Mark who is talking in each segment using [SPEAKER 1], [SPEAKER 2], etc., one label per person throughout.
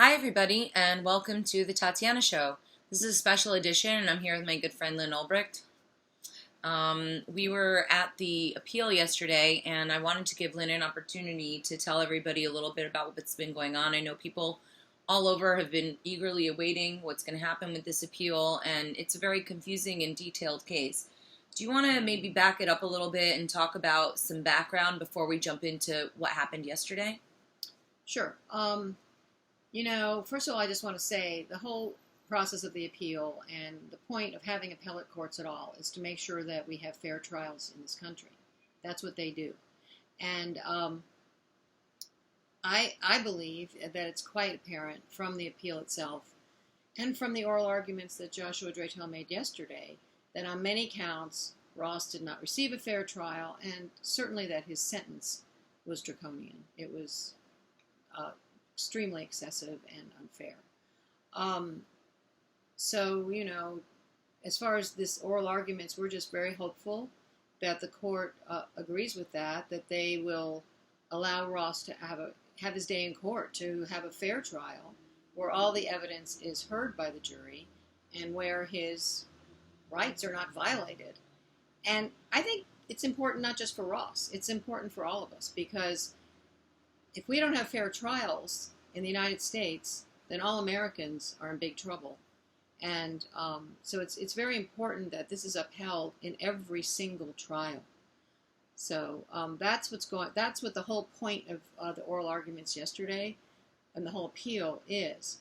[SPEAKER 1] Hi, everybody, and welcome to the Tatiana Show. This is a special edition, and I'm here with my good friend Lyn Ulbricht. We were at the appeal yesterday, and I wanted to give Lyn an opportunity to tell everybody a little bit about what's been going on. I know people all over have been eagerly awaiting what's going to happen with this appeal, and it's a very confusing and detailed case. Do you want to maybe back it up a little bit and talk about some background before we jump into what happened yesterday?
[SPEAKER 2] Sure. First of all, I just want to say the whole process of the appeal and the point of having appellate courts at all is to make sure that we have fair trials in this country. That's what they do. And I believe that it's quite apparent from the appeal itself and from the oral arguments that Joshua Draytel made yesterday that on many counts, Ross did not receive a fair trial, and certainly that his sentence was draconian. It was extremely excessive and unfair. As far as this oral arguments, we're just very hopeful that the court agrees with that they will allow Ross to have his day in court, to have a fair trial where all the evidence is heard by the jury and where his rights are not violated. And I think it's important not just for Ross, it's important for all of us, because if we don't have fair trials in the United States, then all Americans are in big trouble. And so it's very important that this is upheld in every single trial. So that's what the whole point of the oral arguments yesterday and the whole appeal is.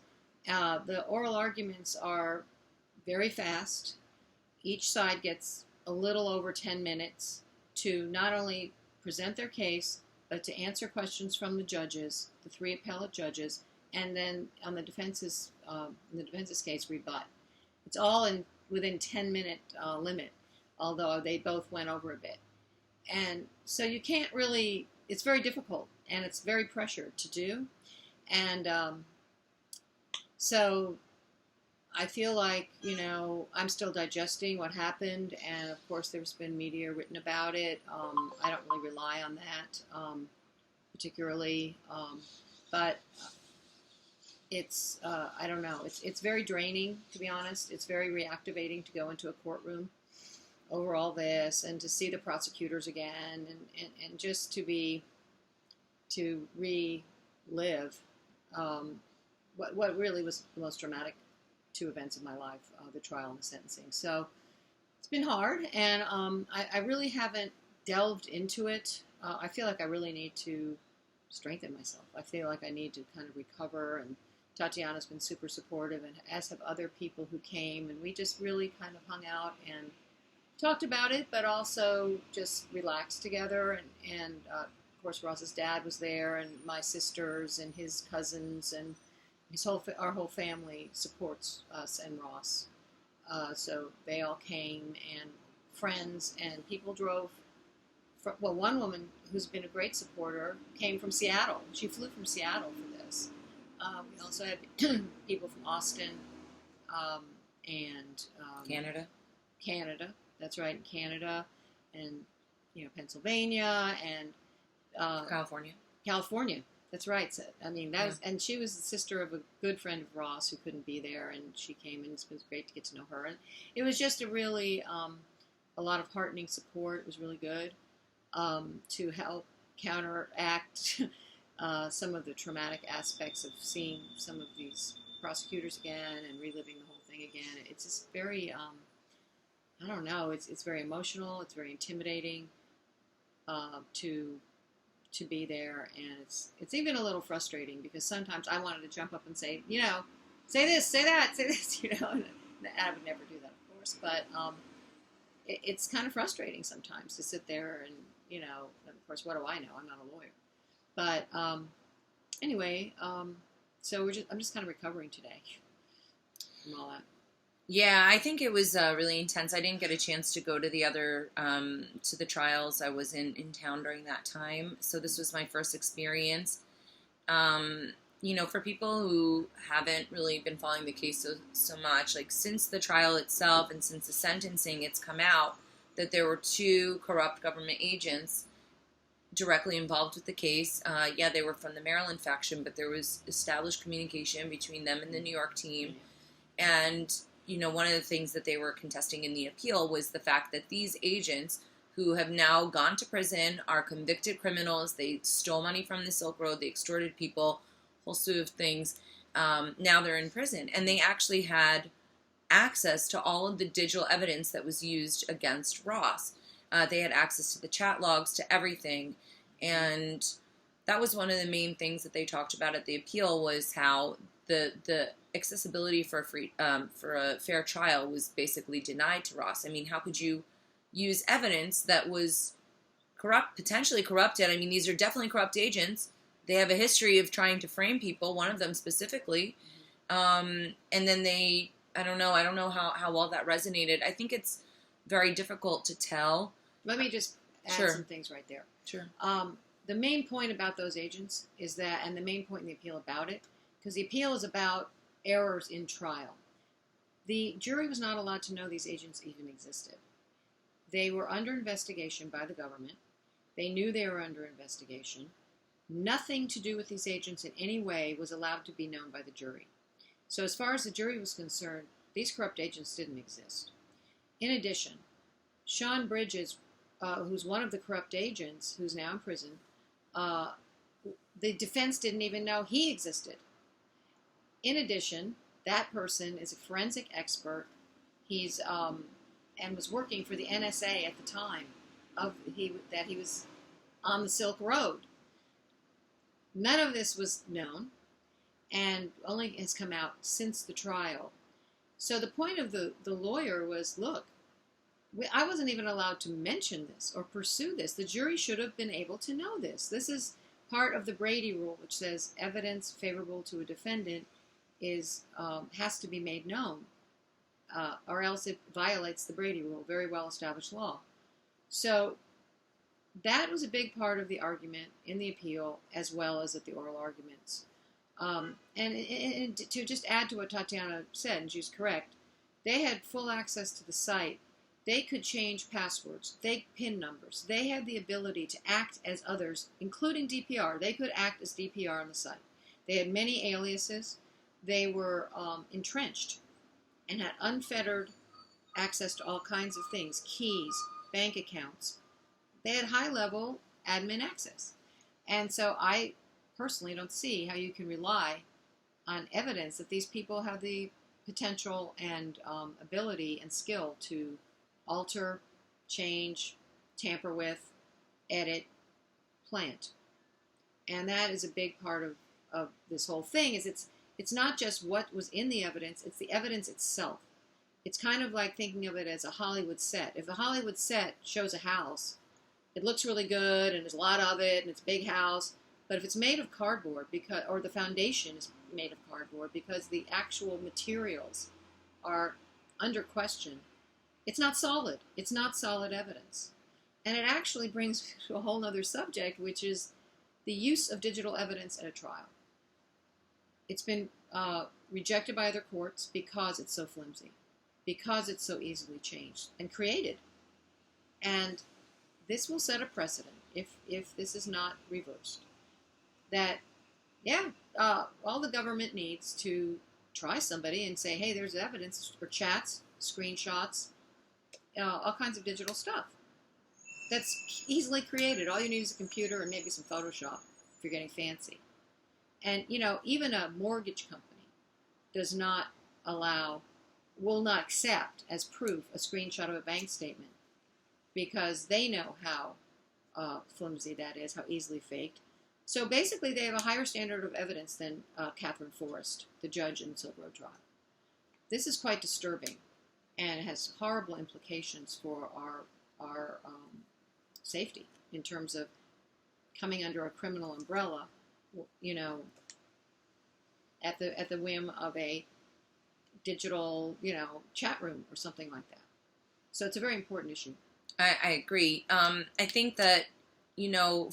[SPEAKER 2] The oral arguments are very fast. Each side gets a little over 10 minutes to not only present their case, but to answer questions from the judges, the three appellate judges, and then on the defense's case, rebut. It's all within 10-minute limit, although they both went over a bit. And so you can't really, it's very difficult, and it's very pressured to do. And so I feel like, I'm still digesting what happened, and of course there's been media written about it. I don't really rely on that particularly, but it's, I don't know, it's very draining, to be honest. It's very reactivating to go into a courtroom over all this and to see the prosecutors again and just to relive what really was the most dramatic two events of my life, the trial and the sentencing. So it's been hard, and I really haven't delved into it. I feel like I really need to strengthen myself. I feel like I need to kind of recover, and Tatiana's been super supportive, and as have other people who came, and we just really kind of hung out and talked about it, but also just relaxed together. And of course, Ross's dad was there, and my sisters and his cousins, and our whole family supports us and Ross. So they all came, and friends and people drove. One woman who's been a great supporter came from Seattle. She flew from Seattle for this. We also had people from Austin and Canada. That's right, in Canada, and Pennsylvania and California. That's right. So, was, and she was the sister of a good friend of Ross who couldn't be there, and she came, and it was great to get to know her. And it was just a really a lot of heartening support. It was really good to help counteract some of the traumatic aspects of seeing some of these prosecutors again and reliving the whole thing again. It's just very, I don't know. It's very emotional. It's very intimidating to be there, and it's even a little frustrating because sometimes I wanted to jump up and say, say this, say that, say this, and I would never do that, of course, but it's kind of frustrating sometimes to sit there and, of course, what do I know? I'm not a lawyer. But anyway, so I'm just kind of recovering today from all that.
[SPEAKER 1] Yeah, I think it was really intense. I didn't get a chance to go to the other, to the trials. I was in town during that time. So this was my first experience. For people who haven't really been following the case so much, like since the trial itself and since the sentencing, it's come out that there were two corrupt government agents directly involved with the case. Yeah, they were from the Maryland faction, but there was established communication between them and the New York team. And, one of the things that they were contesting in the appeal was the fact that these agents who have now gone to prison are convicted criminals. They stole money from the Silk Road. They extorted people, whole slew of things. Now they're in prison. And they actually had access to all of the digital evidence that was used against Ross. They had access to the chat logs, to everything. And that was one of the main things that they talked about at the appeal, was how the accessibility for a fair trial was basically denied to Ross. I mean, how could you use evidence that was potentially corrupted? I mean, these are definitely corrupt agents. They have a history of trying to frame people, one of them specifically. And then I don't know how well that resonated. I think it's very difficult to tell.
[SPEAKER 2] Let me just add some things right there.
[SPEAKER 1] Sure.
[SPEAKER 2] The main point about those agents is that, and the main point in the appeal about it, because the appeal is about errors in trial. The jury was not allowed to know these agents even existed. They were under investigation by the government. They knew they were under investigation. Nothing to do with these agents in any way was allowed to be known by the jury. So as far as the jury was concerned, these corrupt agents didn't exist. In addition, Sean Bridges, who's one of the corrupt agents, who's now in prison, the defense didn't even know he existed. In addition, that person is a forensic expert. He's and was working for the NSA at the time that he was on the Silk Road. None of this was known, and only has come out since the trial. So the point of the lawyer was, look, I wasn't even allowed to mention this or pursue this. The jury should have been able to know this. This is part of the Brady rule, which says evidence favorable to a defendant has to be made known, or else it violates the Brady rule, very well-established law. So that was a big part of the argument in the appeal, as well as at the oral arguments. And to just add to what Tatiana said, and she's correct, they had full access to the site. They could change passwords, PIN numbers. They had the ability to act as others, including DPR. They could act as DPR on the site. They had many aliases. They were entrenched and had unfettered access to all kinds of things, keys, bank accounts. They had high-level admin access. And so I personally don't see how you can rely on evidence that these people have the potential and ability and skill to alter, change, tamper with, edit, plant. And that is a big part of this whole thing, is it's not just what was in the evidence, it's the evidence itself. It's kind of like thinking of it as a Hollywood set. If a Hollywood set shows a house, it looks really good and there's a lot of it and it's a big house, but if it's made of cardboard, or the foundation is made of cardboard because the actual materials are under question, it's not solid. It's not solid evidence. And it actually brings me to a whole other subject, which is the use of digital evidence at a trial. It's been rejected by other courts because it's so flimsy, because it's so easily changed and created. And this will set a precedent, if this is not reversed, that, all the government needs to try somebody and say, hey, there's evidence, or chats, screenshots, all kinds of digital stuff that's easily created. All you need is a computer and maybe some Photoshop if you're getting fancy. And, even a mortgage company will not accept as proof a screenshot of a bank statement, because they know how flimsy that is, how easily faked. So basically they have a higher standard of evidence than Catherine Forrest, the judge in the Silk Road trial. This is quite disturbing and has horrible implications for our safety in terms of coming under a criminal umbrella, at the whim of a digital, chat room or something like that. So it's a very important issue.
[SPEAKER 1] I agree. I think that,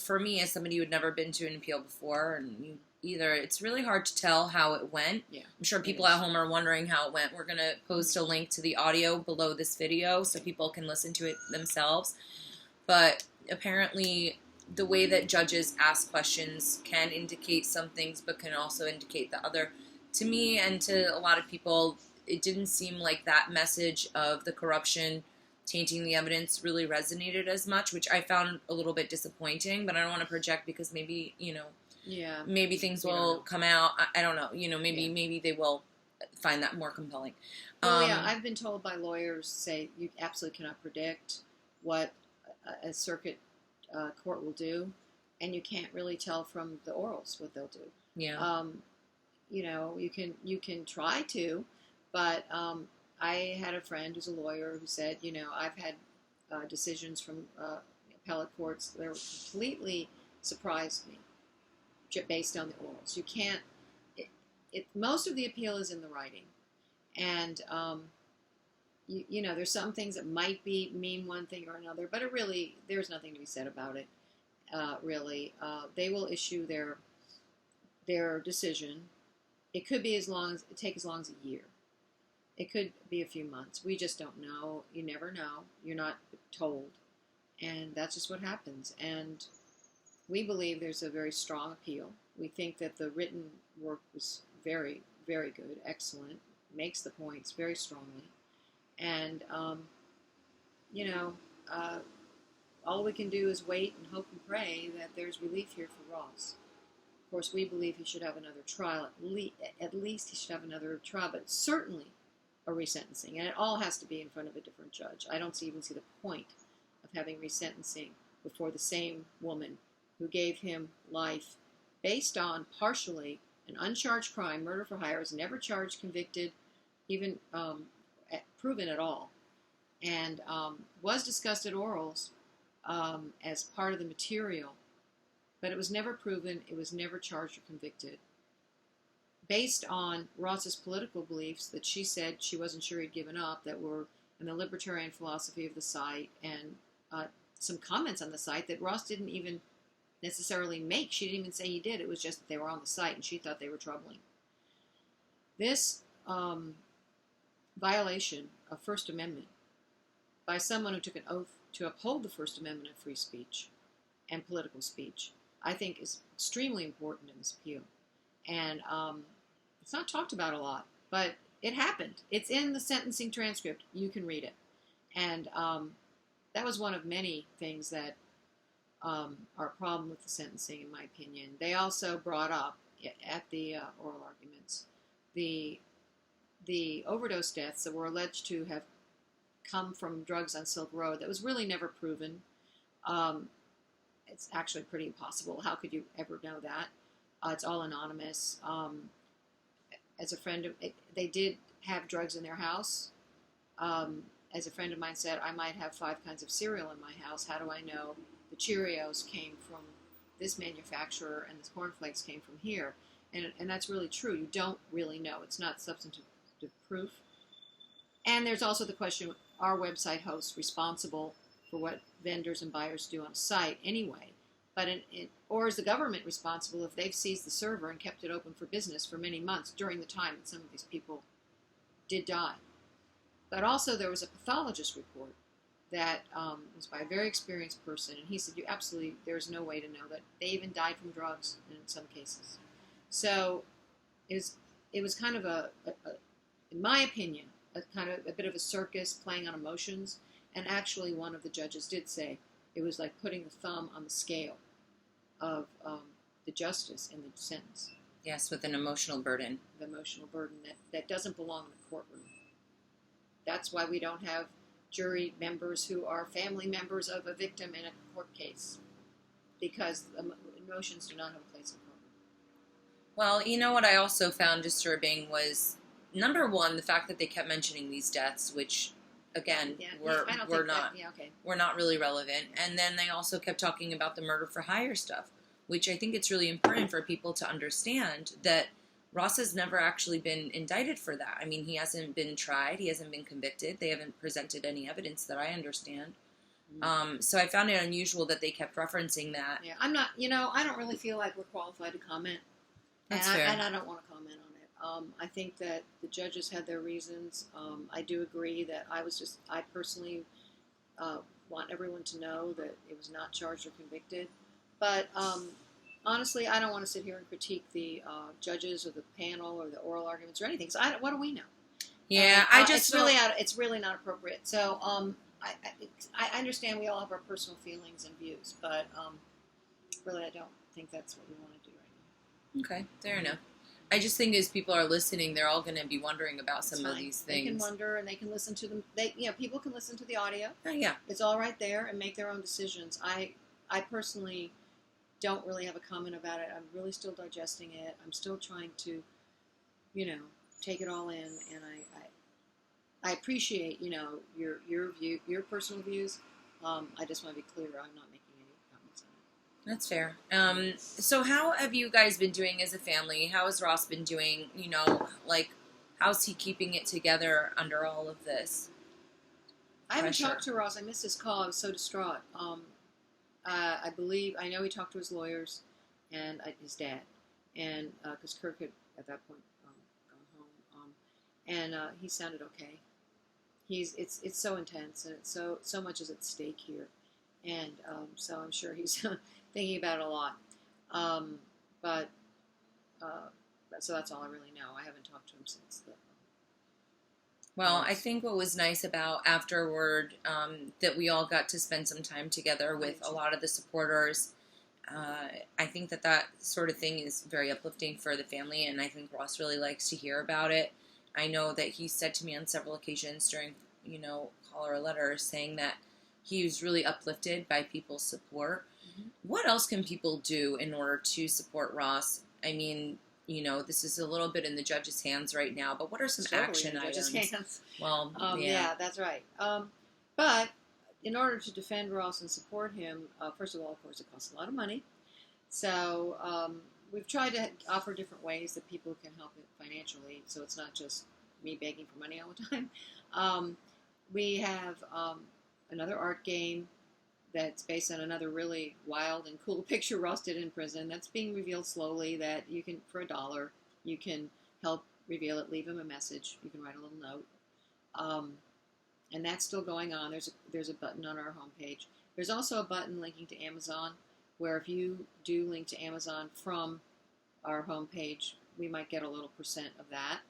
[SPEAKER 1] for me, as somebody who had never been to an appeal before, and it's really hard to tell how it went.
[SPEAKER 2] Yeah,
[SPEAKER 1] I'm sure people at home are wondering how it went. We're going to post a link to the audio below this video so people can listen to it themselves. But apparently, the way that judges ask questions can indicate some things, but can also indicate the other. To me and to a lot of people, it didn't seem like that message of the corruption tainting the evidence really resonated as much, which I found a little bit disappointing. But I don't want to project, because maybe,
[SPEAKER 2] Yeah.
[SPEAKER 1] maybe things
[SPEAKER 2] We don't
[SPEAKER 1] will
[SPEAKER 2] know.
[SPEAKER 1] come out. I don't know. Maybe
[SPEAKER 2] Yeah.
[SPEAKER 1] maybe they will find that more compelling.
[SPEAKER 2] Well, yeah, I've been told by lawyers say you absolutely cannot predict what a circuit court will do, and you can't really tell from the orals what they'll do.
[SPEAKER 1] Yeah.
[SPEAKER 2] You can try to, but I had a friend who's a lawyer who said, I've had decisions from appellate courts that were completely surprised me based on the orals. You can't. Most of the appeal is in the writing, and there's some things that might mean one thing or another, but there's nothing to be said about it. Really, they will issue their decision. It could be take as long as a year. It could be a few months. We just don't know. You never know. You're not told, and that's just what happens. And we believe there's a very strong appeal. We think that the written work was very, very good, excellent, makes the points very strongly. And, all we can do is wait and hope and pray that there's relief here for Ross. Of course, we believe he should have another trial. At least he should have another trial, but certainly a resentencing. And it all has to be in front of a different judge. I don't even see the point of having resentencing before the same woman who gave him life based on partially an uncharged crime, murder for hire, is never charged, convicted, even proven at all, and was discussed at orals as part of the material, but it was never proven, it was never charged or convicted, based on Ross's political beliefs that she said she wasn't sure he'd given up, that were in the libertarian philosophy of the site, and some comments on the site that Ross didn't even necessarily make. She didn't even say he did. It was just that they were on the site, and she thought they were troubling. This violation of First Amendment by someone who took an oath to uphold the First Amendment of free speech and political speech, I think is extremely important in this appeal. And it's not talked about a lot, but it happened. It's in the sentencing transcript. You can read it. And that was one of many things that are a problem with the sentencing, in my opinion. They also brought up at the oral arguments the overdose deaths that were alleged to have come from drugs on Silk Road. That was really never proven. It's actually pretty impossible. How could you ever know that? It's all anonymous. As a friend, they did have drugs in their house. As a friend of mine said, I might have 5 kinds of cereal in my house. How do I know the Cheerios came from this manufacturer and the cornflakes came from here? And that's really true. You don't really know. It's not substantive proof. And there's also the question, are website hosts responsible for what vendors and buyers do on a site anyway? Or is the government responsible if they've seized the server and kept it open for business for many months during the time that some of these people did die? But also there was a pathologist report that was by a very experienced person, and he said, there's no way to know that they even died from drugs in some cases. So it was kind of in my opinion, a bit of a circus playing on emotions. And actually one of the judges did say it was like putting the thumb on the scale of the justice in the sentence.
[SPEAKER 1] Yes, with an emotional burden.
[SPEAKER 2] The emotional burden that doesn't belong in a courtroom. That's why we don't have jury members who are family members of a victim in a court case, because emotions do not have a place in court.
[SPEAKER 1] Well, what I also found disturbing was, number one, the fact that they kept mentioning these deaths, which, again, were not really relevant. And then they also kept talking about the murder for hire stuff, which I think it's really important for people to understand that Ross has never actually been indicted for that. I mean, he hasn't been tried. He hasn't been convicted. They haven't presented any evidence that I understand. So I found it unusual that they kept referencing that.
[SPEAKER 2] Yeah, I'm not, I don't really feel like we're qualified to comment.
[SPEAKER 1] That's fair.
[SPEAKER 2] And I don't want to comment on it. I think that the judges had their reasons. I do agree that I personally want everyone to know that it was not charged or convicted. But honestly, I don't want to sit here and critique the judges or the panel or the oral arguments or anything. So what do we know?
[SPEAKER 1] Yeah,
[SPEAKER 2] And,
[SPEAKER 1] I just
[SPEAKER 2] it's really not appropriate. So I understand we all have our personal feelings and views, but really I don't think that's what we want to do right
[SPEAKER 1] okay, fair enough. I just think as people are listening, they're all going to be wondering about
[SPEAKER 2] now.
[SPEAKER 1] some of these things.
[SPEAKER 2] They can wonder, and they can listen to them. People can listen to the audio.
[SPEAKER 1] Oh, yeah.
[SPEAKER 2] It's all right there, and make their own decisions. I personally don't really have a comment about it. I'm really still digesting it. I'm still trying to, take it all in, and I appreciate, your view, your personal views. I just want to be clear. I'm not making any comments on it.
[SPEAKER 1] That's fair. So how have you guys been doing as a family? How has Ross been doing? How's he keeping it together under all of this?
[SPEAKER 2] I haven't talked to Ross. I missed his call. I was so distraught. I know he talked to his lawyers and his dad, and because Kirk had at that point gone home, and he sounded okay. It's so intense, and it's so much is at stake here, and so I'm sure he's thinking about it a lot. But so that's all I really know. I haven't talked to him since the.
[SPEAKER 1] Well, I think what was nice about afterward that we all got to spend some time together with a lot of the supporters. I think that sort of thing is very uplifting for the family, and I think Ross really likes to hear about it. I know that he said to me on several occasions during, call or letter, saying that he was really uplifted by people's support. Mm-hmm. What else can people do in order to support Ross? I mean, this is a little bit in the judge's hands right now, but what are some action items?
[SPEAKER 2] Hands.
[SPEAKER 1] Well,
[SPEAKER 2] yeah, that's right. But in order to defend Ross and support him, first of all, of course, it costs a lot of money. So we've tried to offer different ways that people can help it financially, so it's not just me begging for money all the time. We have another art game that's based on another really wild and cool picture Ross did in prison. That's being revealed slowly. That you can, for $1, you can help reveal it. Leave him a message. You can write a little note, and that's still going on. There's a button on our homepage. There's also a button linking to Amazon, where if you do link to Amazon from our homepage, we might get a little percent of that.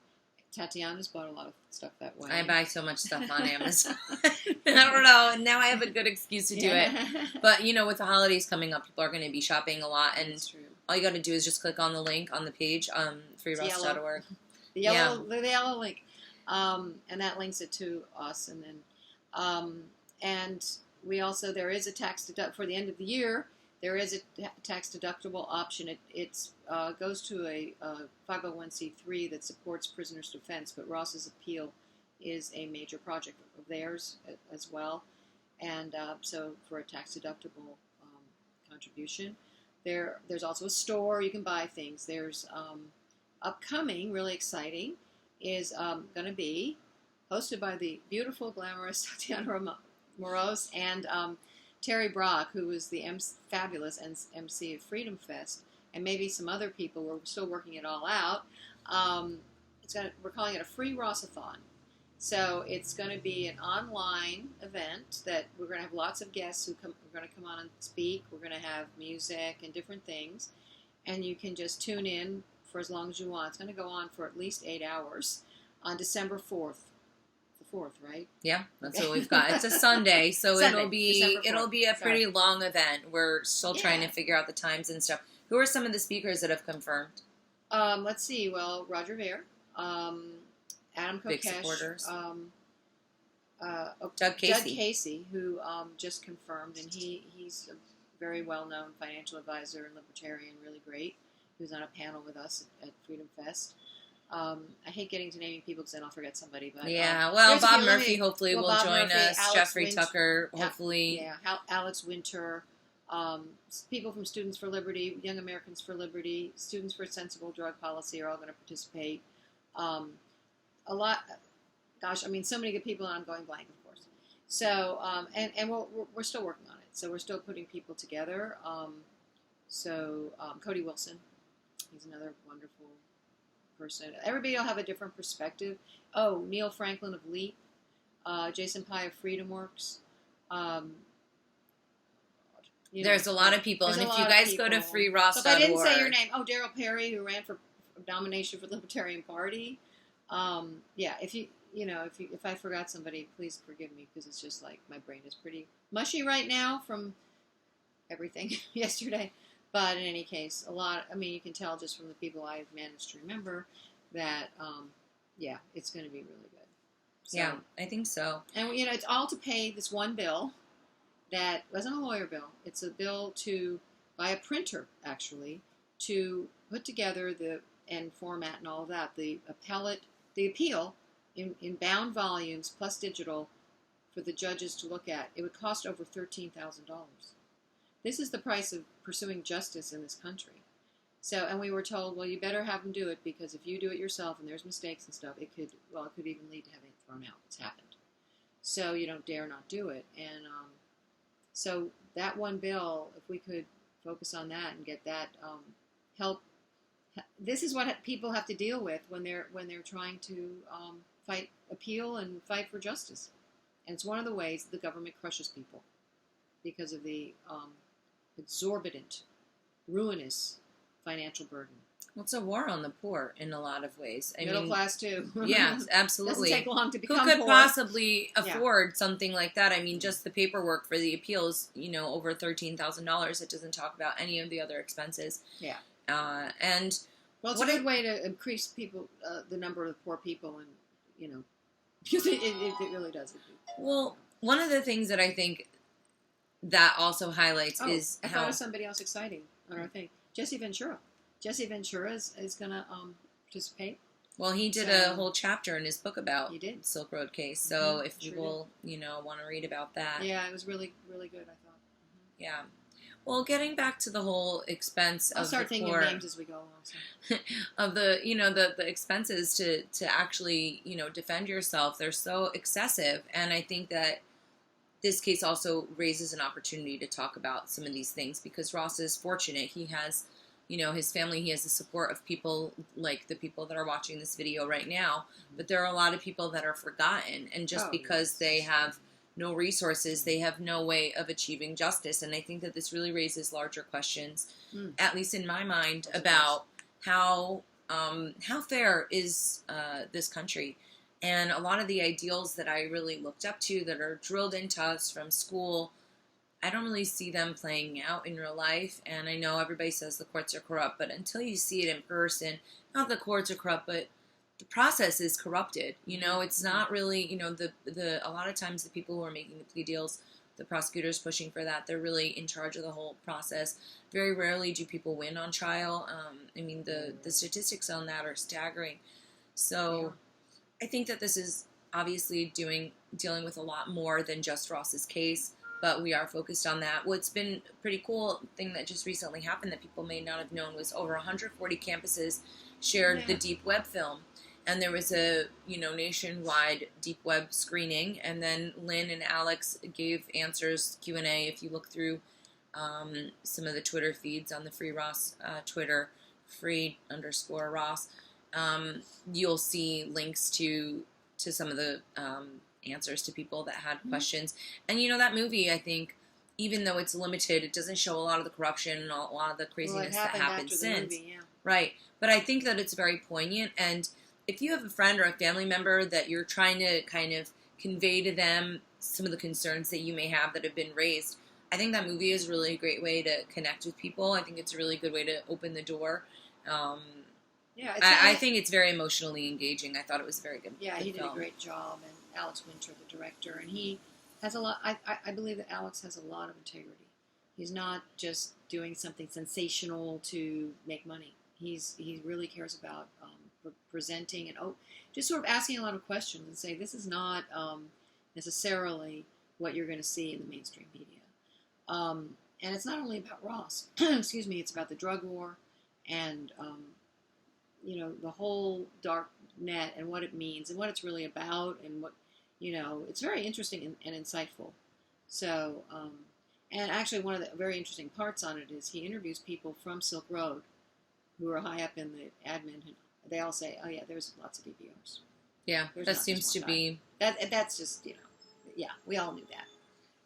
[SPEAKER 2] Tatiana's bought a lot of stuff that way.
[SPEAKER 1] I buy so much stuff on Amazon. I don't know. And now I have a good excuse to do it. But, with the holidays coming up, people are going to be shopping a lot. And all you got to do is just click on the link on the page, freeross.org.
[SPEAKER 2] The yellow link. And that links it to us. And then, and we also, there is a tax deduct for the end of the year. There is a tax-deductible option. It goes to a 501c3 that supports prisoners' defense, but Ross's appeal is a major project of theirs as well. And so for a tax-deductible contribution. There's also a store you can buy things. There's upcoming, really exciting, is going to be hosted by the beautiful, glamorous Tatiana Moros and Terry Brock, who was the fabulous MC of Freedom Fest, and maybe some other people. We're still working it all out. We're calling it a free Rossathon. So it's going to be an online event that we're going to have lots of guests who are going to come on and speak. We're going to have music and different things, and you can just tune in for as long as you want. It's going to go on for at least 8 hours on December 4th. 4th, right?
[SPEAKER 1] Yeah, that's what we've got. It's a Sunday, so it'll be a pretty long event. We're still trying to figure out the times and stuff. Who are some of the speakers that have confirmed?
[SPEAKER 2] Let's see. Well, Roger Ver, Adam Kokesh,
[SPEAKER 1] big supporters.
[SPEAKER 2] Doug Casey, who just confirmed, and he's a very well-known financial advisor and libertarian, really great. He was on a panel with us at Freedom Fest. I hate getting to naming people because then I'll forget somebody. But
[SPEAKER 1] Bob Murphy hopefully will join us.
[SPEAKER 2] Alex
[SPEAKER 1] Jeffrey Tucker, hopefully.
[SPEAKER 2] Yeah, Alex Winter. People from Students for Liberty, Young Americans for Liberty, Students for Sensible Drug Policy are all going to participate. A lot. Gosh, I mean, so many good people, and I'm going blank, of course. So, and we're still working on it. So we're still putting people together. Cody Wilson, he's another wonderful person. Everybody will have a different perspective. Oh, Neil Franklin of LEAP, Jason Pye of Freedom Works.
[SPEAKER 1] There's a lot of people, and if you guys go to freeross.org.
[SPEAKER 2] So if I didn't say your name, Daryl Perry, who ran for nomination for the Libertarian Party. If I forgot somebody, please forgive me, because it's just like my brain is pretty mushy right now from everything yesterday. But in any case, you can tell just from the people I've managed to remember that, it's going to be really good. So,
[SPEAKER 1] yeah, I think so.
[SPEAKER 2] And, it's all to pay this one bill that wasn't a lawyer bill. It's a bill by a printer, actually, to put together and format and all of that, the appeal in bound volumes plus digital for the judges to look at. It would cost over $13,000. This is the price of pursuing justice in this country. So, and we were told, well, you better have them do it, because if you do it yourself and there's mistakes and stuff, it could even lead to having it thrown out. It's happened. So you don't dare not do it. And so that one bill, if we could focus on that and get that help. This is what people have to deal with when they're trying to appeal and fight for justice. And it's one of the ways the government crushes people, because of the exorbitant, ruinous financial burden.
[SPEAKER 1] Well, it's a war on the poor in a lot of ways.
[SPEAKER 2] Middle class, too.
[SPEAKER 1] Yeah, absolutely.
[SPEAKER 2] Doesn't take long to become
[SPEAKER 1] Who could
[SPEAKER 2] poor.
[SPEAKER 1] possibly afford something like that? I mean, just the paperwork for the appeals, over $13,000. It doesn't talk about any of the other expenses.
[SPEAKER 2] Yeah.
[SPEAKER 1] And
[SPEAKER 2] it's a good way to increase the number of poor people, and because it really does.
[SPEAKER 1] Well, one of the things that I think that also highlights is
[SPEAKER 2] I thought of somebody else exciting on our thing. Jesse Ventura. Jesse Ventura is going to participate.
[SPEAKER 1] Well, he did a whole chapter in his book about
[SPEAKER 2] the
[SPEAKER 1] Silk Road case. So if people, want to read about that.
[SPEAKER 2] Yeah, it was really, really good, I thought. Mm-hmm.
[SPEAKER 1] Yeah. Well, getting back to the whole expense
[SPEAKER 2] I'll
[SPEAKER 1] of
[SPEAKER 2] start
[SPEAKER 1] the
[SPEAKER 2] thinking
[SPEAKER 1] court,
[SPEAKER 2] of names as we go along. So.
[SPEAKER 1] of the the expenses to actually defend yourself, they're so excessive, and I think that this case also raises an opportunity to talk about some of these things, because Ross is fortunate. He has his family, he has the support of people like the people that are watching this video right now, but there are a lot of people that are forgotten, and just because they have no resources, they have no way of achieving justice. And I think that this really raises larger questions, at least in my mind, about how fair is this country. And a lot of the ideals that I really looked up to, that are drilled into us from school, I don't really see them playing out in real life. And I know everybody says the courts are corrupt, but until you see it in person, not the courts are corrupt, but the process is corrupted. It's not really, a lot of times the people who are making the plea deals, the prosecutors pushing for that, they're really in charge of the whole process. Very rarely do people win on trial. The statistics on that are staggering. So I think that this is obviously dealing with a lot more than just Ross's case, but we are focused on that. What's been a pretty cool thing that just recently happened that people may not have known was over 140 campuses shared the Deep Web film. And there was a, nationwide deep web screening. And then Lyn and Alex gave answers, Q&A. If you look through some of the Twitter feeds on the Free Ross Twitter, free_Ross, you'll see links to some of the answers to people that had questions. And, that movie, I think, even though it's limited, it doesn't show a lot of the corruption and a lot of the craziness that happened since.
[SPEAKER 2] Movie,
[SPEAKER 1] Right. But I think that it's very poignant. And if you have a friend or a family member that you're trying to kind of convey to them some of the concerns that you may have that have been raised, I think that movie is really a great way to connect with people. I think it's a really good way to open the door. I think it's very emotionally engaging. I thought it was a very good
[SPEAKER 2] Yeah, he did
[SPEAKER 1] film.
[SPEAKER 2] a great job. And Alex Winter, the director, and he has a lot, I believe that Alex has a lot of integrity. He's not just doing something sensational to make money. He really cares about presenting and just sort of asking a lot of questions and say, this is not necessarily what you're going to see in the mainstream media. And it's not only about Ross, excuse me, it's about the drug war and, the whole dark net and what it means and what it's really about and what, it's very interesting and insightful. So, and actually one of the very interesting parts on it is he interviews people from Silk Road who are high up in the admin. They all say, oh, yeah, there's lots of DVRs.
[SPEAKER 1] Yeah, that seems to be...
[SPEAKER 2] That's just, we all knew that.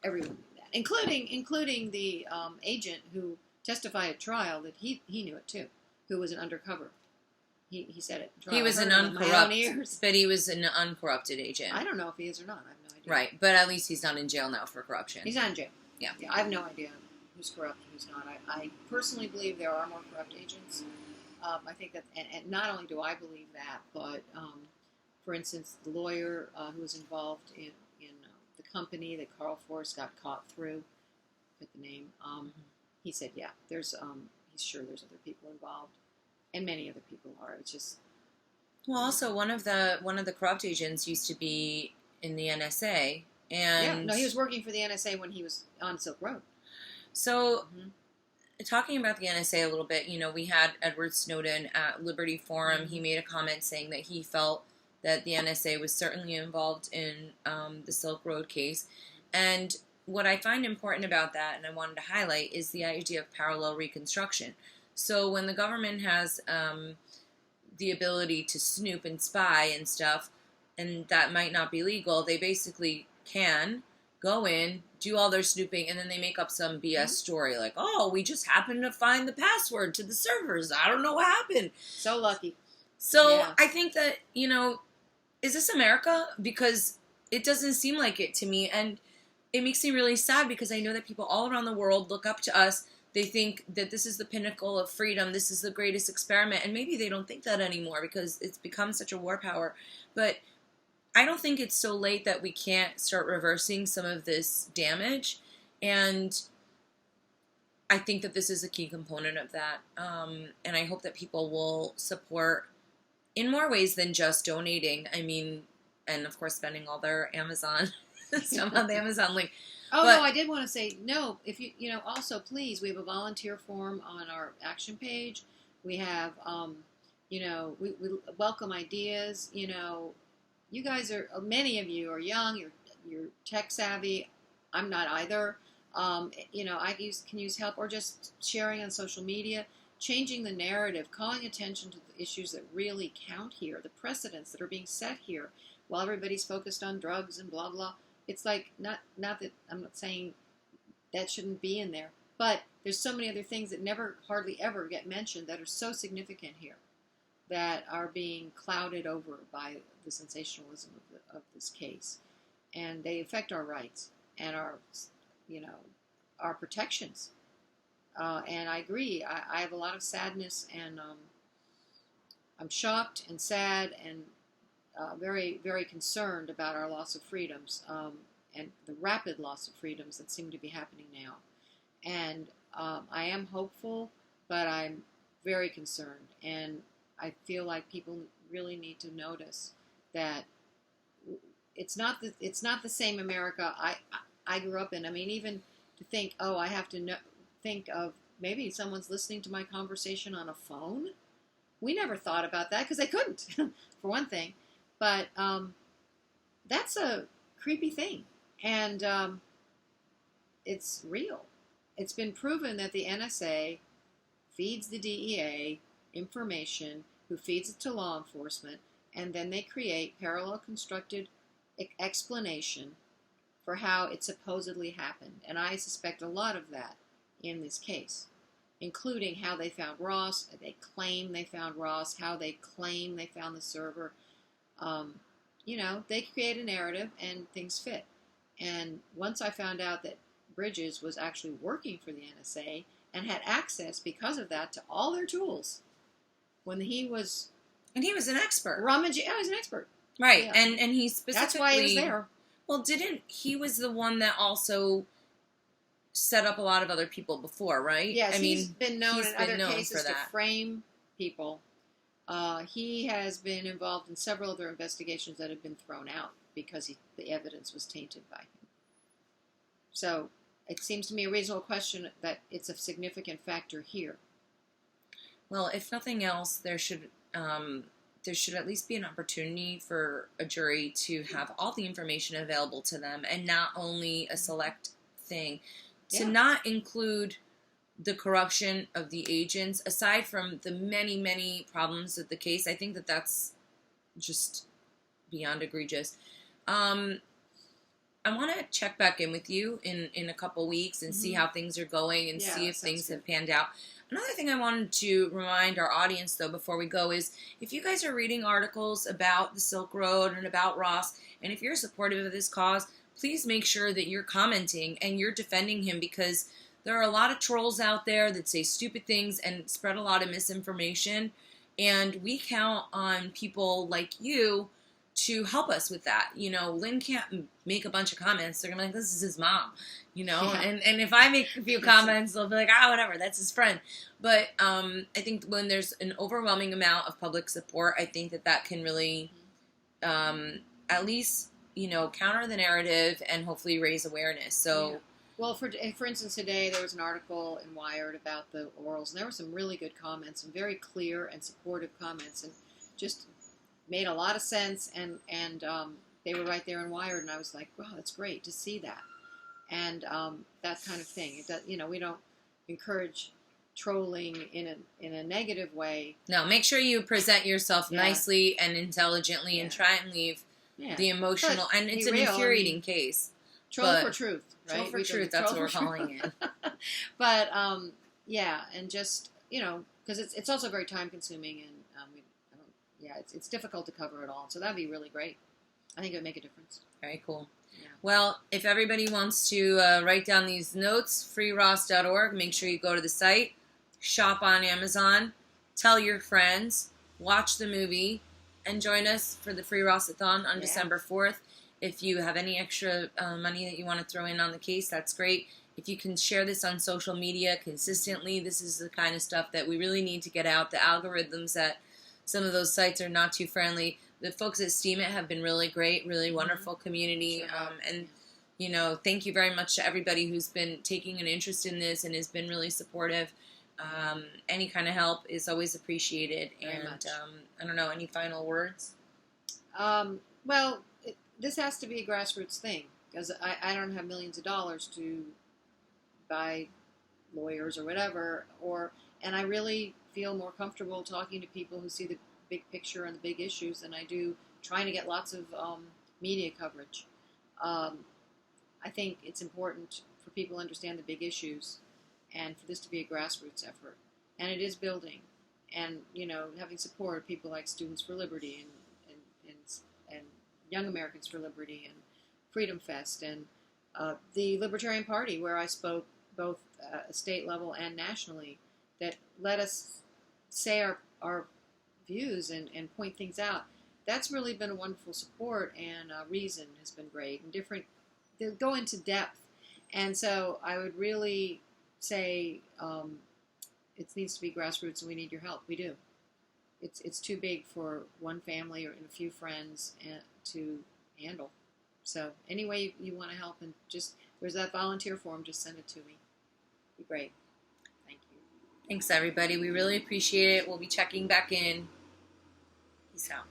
[SPEAKER 2] Everyone knew including the agent who testified at trial that he knew it too, who was an undercover. He said it.
[SPEAKER 1] He was an uncorrupt, but he was an uncorrupted agent.
[SPEAKER 2] I don't know if he is or not. I have no idea.
[SPEAKER 1] Right, but at least he's not in jail now for corruption.
[SPEAKER 2] He's not in jail.
[SPEAKER 1] Yeah.
[SPEAKER 2] I have no idea who's corrupt and who's not. I personally believe there are more corrupt agents. I think that, and not only do I believe that, but for instance, the lawyer who was involved in the company that Carl Forrest got caught through, with the name, he said, yeah, he's sure there's other people involved, and many other people are. It's just.
[SPEAKER 1] Well, also one of the corrupt agents used to be in the NSA, and
[SPEAKER 2] he was working for the NSA when he was on Silk Road.
[SPEAKER 1] So, talking about the NSA a little bit, we had Edward Snowden at Liberty Forum. He made a comment saying that he felt that the NSA was certainly involved in the Silk Road case. And what I find important about that, and I wanted to highlight, is the idea of parallel reconstruction. So when the government has the ability to snoop and spy and stuff, and that might not be legal, they basically can go in, do all their snooping, and then they make up some BS story like, oh, we just happened to find the password to the servers. I don't know what happened.
[SPEAKER 2] So lucky.
[SPEAKER 1] So I think that, is this America? Because it doesn't seem like it to me. And it makes me really sad because I know that people all around the world look up to us. They think that this is the pinnacle of freedom. This is the greatest experiment. And maybe they don't think that anymore because it's become such a war power. But I don't think it's so late that we can't start reversing some of this damage. And I think that this is a key component of that. And I hope that people will support in more ways than just donating. I mean, and of course, spending all their Amazon stuff on the Amazon link.
[SPEAKER 2] Oh, no, I did want to say, no, if also please, we have a volunteer form on our action page. We have, we welcome ideas. You guys many of you are young, you're tech savvy. I'm not either. I can use help, or just sharing on social media, changing the narrative, calling attention to the issues that really count here, the precedents that are being set here, while everybody's focused on drugs and blah, blah. It's like, not that I'm not saying that shouldn't be in there, but there's so many other things that hardly ever get mentioned that are so significant here that are being clouded over by the sensationalism of this case. And they affect our rights and our protections. And I agree. I have a lot of sadness, and I'm shocked and sad and very, very concerned about our loss of freedoms and the rapid loss of freedoms that seem to be happening now. And I am hopeful, but I'm very concerned. And I feel like people really need to notice that it's not the same America I grew up in. I mean, even to think, I have to think of maybe someone's listening to my conversation on a phone. We never thought about that because they couldn't, for one thing. But that's a creepy thing, and it's real. It's been proven that the NSA feeds the DEA information, who feeds it to law enforcement, and then they create parallel constructed explanation for how it supposedly happened. And I suspect a lot of that in this case, including how they found Ross. They claim they found Ross, how they claim they found the server. They create a narrative and things fit. And once I found out that Bridges was actually working for the NSA and had access because of that to all their tools, when he was...
[SPEAKER 1] And he was an expert.
[SPEAKER 2] Rummaging. Oh, he was an expert.
[SPEAKER 1] Right.
[SPEAKER 2] Yeah.
[SPEAKER 1] And he specifically...
[SPEAKER 2] That's why he was there.
[SPEAKER 1] Well, he was the one that also set up a lot of other people before, right?
[SPEAKER 2] Yes, he's been known in other cases
[SPEAKER 1] to
[SPEAKER 2] frame people. He has been involved in several other investigations that have been thrown out because the evidence was tainted by him. So it seems to me a reasonable question that it's a significant factor here.
[SPEAKER 1] Well, if nothing else, there should at least be an opportunity for a jury to have all the information available to them, and not only a select thing. To not include the corruption of the agents, aside from the many, many problems of the case, I think that that's just beyond egregious. I'm I want to check back in with you in a couple weeks and see how things are going and
[SPEAKER 2] Yeah,
[SPEAKER 1] see if
[SPEAKER 2] that
[SPEAKER 1] things
[SPEAKER 2] sounds
[SPEAKER 1] have panned out. Another thing I wanted to remind our audience, though, before we go is if you guys are reading articles about the Silk Road and about Ross, and if you're supportive of this cause, please make sure that you're commenting and you're defending him, because there are a lot of trolls out there that say stupid things and spread a lot of misinformation. And we count on people like you to help us with that. You know, Lyn can't make a bunch of comments. They're going to be like, this is his mom, you know?
[SPEAKER 2] Yeah.
[SPEAKER 1] And if I make a few comments, they'll be like, whatever, that's his friend. But I think when there's an overwhelming amount of public support, I think that can really at least, you know, counter the narrative and hopefully raise awareness. So,
[SPEAKER 2] Yeah. Well, for instance, today there was an article in Wired about the orals, and there were some really good comments, some very clear and supportive comments, and just made a lot of sense, and they were right there in Wired, and I was like, wow, that's great to see that, and that kind of thing. It does, you know, we don't encourage trolling in a negative way.
[SPEAKER 1] No, make sure you present yourself nicely and intelligently, and try and leave the emotional. And it's an infuriating case.
[SPEAKER 2] Troll for truth, right?
[SPEAKER 1] Troll for truth. That's what we're calling it.
[SPEAKER 2] But yeah, and just, you know, because it's also very time consuming, and it's difficult to cover it all. So that'd be really great. I think it would make a difference.
[SPEAKER 1] Very cool.
[SPEAKER 2] Yeah.
[SPEAKER 1] Well, if everybody wants to write down these notes, freeross.org, make sure you go to the site, shop on Amazon, tell your friends, watch the movie, and join us for the Free Ross-a-thon on December 4th. If you have any extra money that you want to throw in on the case, that's great. If you can share this on social media consistently, this is the kind of stuff that we really need to get out. The algorithms at some of those sites are not too friendly. The folks at Steam It have been really great, really wonderful community. And, you know, thank you very much to everybody who's been taking an interest in this and has been really supportive. Any kind of help is always appreciated.
[SPEAKER 2] Very much.
[SPEAKER 1] I don't know, any final words?
[SPEAKER 2] Well, this has to be a grassroots thing, because I don't have millions of dollars to buy lawyers or whatever, and I really feel more comfortable talking to people who see the big picture and the big issues than I do trying to get lots of media coverage. I think it's important for people to understand the big issues and for this to be a grassroots effort. And it is building. And, you know, having support of people like Students for Liberty and Young Americans for Liberty and Freedom Fest and the Libertarian Party, where I spoke both state level and nationally, that let us say our views and point things out. That's really been a wonderful support, and Reason has been great, and they'll go into depth. And so I would really say it needs to be grassroots, and we need your help. We do. It's too big for one family or a few friends to handle. So any way you want to help, and just, there's that volunteer form, just send it to me. It'd be great. Thank you.
[SPEAKER 1] Thanks, everybody. We really appreciate it. We'll be checking back in. Peace out.